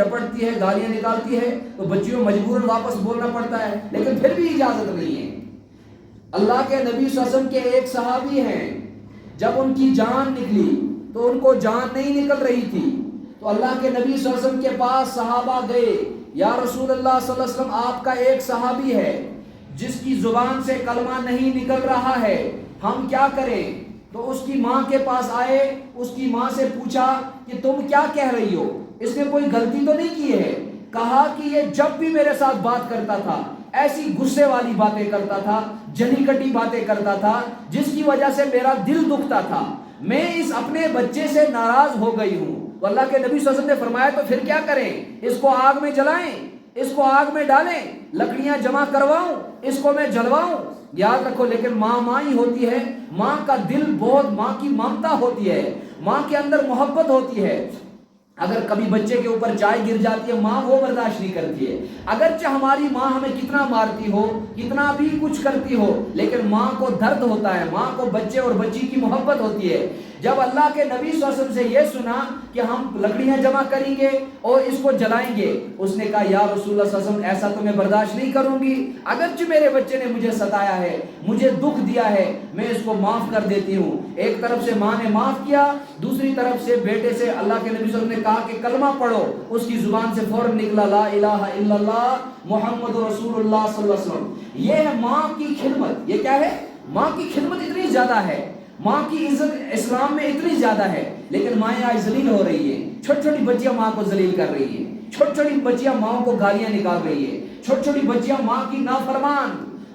ڈپٹتی ہے، گالیاں نکالتی ہے تو بچیوں مجبوراً واپس بولنا پڑتا ہے، لیکن پھر بھی اجازت نہیں ہے۔ اللہ کے نبی صلی اللہ علیہ وسلم کے ایک صحابی ہیں، جب ان کی جان نکلی تو ان کو جان نہیں نکل رہی تھی، تو اللہ کے نبی صلی اللہ علیہ وسلم کے پاس صحابہ گئے، یا رسول اللہ صلی اللہ علیہ وسلم آپ کا ایک صحابی ہے جس کی زبان سے کلمہ نہیں نکل رہا ہے، ہم کیا کریں؟ تو اس کی ماں کے پاس آئے، اس کی ماں سے پوچھا کہ تم کیا کہہ رہی ہو، اس نے کوئی غلطی تو نہیں کی ہے؟ کہا کہ یہ جب بھی میرے ساتھ بات کرتا تھا ایسی غصے والی باتیں کرتا تھا، جلی کٹی باتیں کرتا تھا، جس کی وجہ سے میرا دل دکھتا تھا، میں اس اپنے بچے سے ناراض ہو گئی ہوں۔ تو اللہ کے نبی صلی اللہ علیہ وسلم نے فرمایا تو پھر کیا کریں؟ اس کو آگ میں جلائیں، اس کو آگ میں ڈالیں، لکڑیاں جمع کرواؤں، اس کو میں جلواؤں؟ یاد رکھو، لیکن ماں ہی ہوتی ہے، ماں کا دل بہت، ماں کی ممتا ہوتی ہے، ماں کے اندر محبت ہوتی ہے۔ اگر کبھی بچے کے اوپر چائے گر جاتی ہے، ماں وہ برداشت نہیں کرتی ہے، اگرچہ ہماری ماں ہمیں کتنا مارتی ہو، کتنا بھی کچھ کرتی ہو، لیکن ماں کو درد ہوتا ہے، ماں کو بچے اور بچی کی محبت ہوتی ہے۔ جب اللہ کے نبی صلی اللہ علیہ وسلم سے یہ سنا کہ ہم لکڑیاں جمع کریں گے اور اس کو جلائیں گے، اس نے کہا یا رسول اللہ صلی اللہ علیہ وسلم ایسا تو میں برداشت نہیں کروں گی، اگرچہ میرے بچے نے مجھے ستایا ہے، مجھے دکھ دیا ہے، میں اس کو معاف کر دیتی ہوں۔ ایک طرف سے ماں نے معاف کیا، دوسری طرف سے بیٹے سے اللہ کے نبی صلی اللہ علیہ وسلم نے کہا کہ کلمہ پڑھو، اس کی زبان سے فوراً نکلا لا الہ الا اللہ محمد رسول اللہ صلی اللہ علیہ وسلم۔ یہ ہے ماں کی خدمت۔ یہ کیا ہے؟ ماں کی خدمت اتنی زیادہ ہے، ماں کی عزت اسلام میں اتنی زیادہ ہے، لیکن مائیں آج ذلیل ہو رہی ہیں، چھوٹی چھوٹی بچیاں ماں کو ذلیل کر رہی ہیں، چھوٹی چھوٹی بچیاں ماں کو گالیاں نکال رہی ہیں، چھوٹی چھوٹی بچیاں ماں کی نافرمان،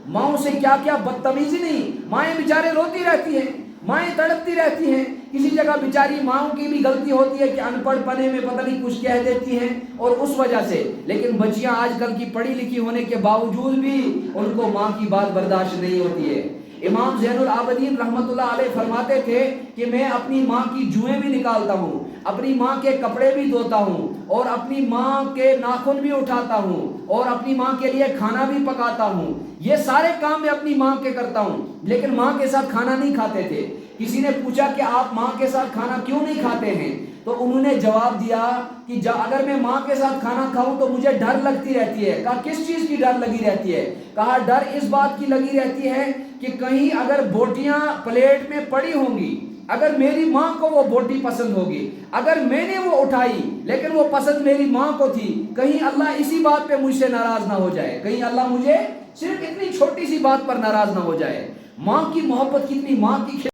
ماں سے کیا کیا بدتمیزی نہیں، مائیں بیچارے روتی رہتی ہیں، مائیں تڑپتی رہتی ہیں، کسی جگہ بیچاری ماں کی بھی غلطی ہوتی ہے کہ ان پڑھ پنے میں پتہ نہیں کچھ کہہ دیتی ہیں اور اس وجہ سے، لیکن بچیاں آج کل کی پڑھی لکھی ہونے کے باوجود بھی ان کو ماں کی بات برداشت نہیں ہوتی ہے۔ امام زین العابدین رحمت اللہ علیہ فرماتے تھے کہ میں اپنی ماں کی جوئیں بھی نکالتا ہوں، اپنی ماں کے کپڑے بھی دھوتا ہوں، اور اپنی ماں کے ناخن بھی اٹھاتا ہوں، اور اپنی ماں کے لیے کھانا بھی پکاتا ہوں، یہ سارے کام میں اپنی ماں کے کرتا ہوں، لیکن ماں کے ساتھ کھانا نہیں کھاتے تھے۔ کسی نے پوچھا کہ آپ ماں کے ساتھ کھانا کیوں نہیں کھاتے ہیں؟ تو انہوں نے جواب دیا کہ اگر میں ماں کے ساتھ کھانا کھاؤں تو مجھے ڈر لگتی رہتی ہے۔ کہا کس چیز کی ڈر لگی رہتی ہے؟ کہا ڈر اس بات کی لگی رہتی ہے کہ کہیں اگر بوٹیاں پلیٹ میں پڑی ہوں گی، اگر میری ماں کو وہ بوٹی پسند ہوگی، اگر میں نے وہ اٹھائی لیکن وہ پسند میری ماں کو تھی، کہیں اللہ اسی بات پہ مجھ سے ناراض نہ ہو جائے، کہیں اللہ مجھے صرف اتنی چھوٹی سی بات پر ناراض نہ ہو جائے۔ ماں کی محبت کتنی، ماں کی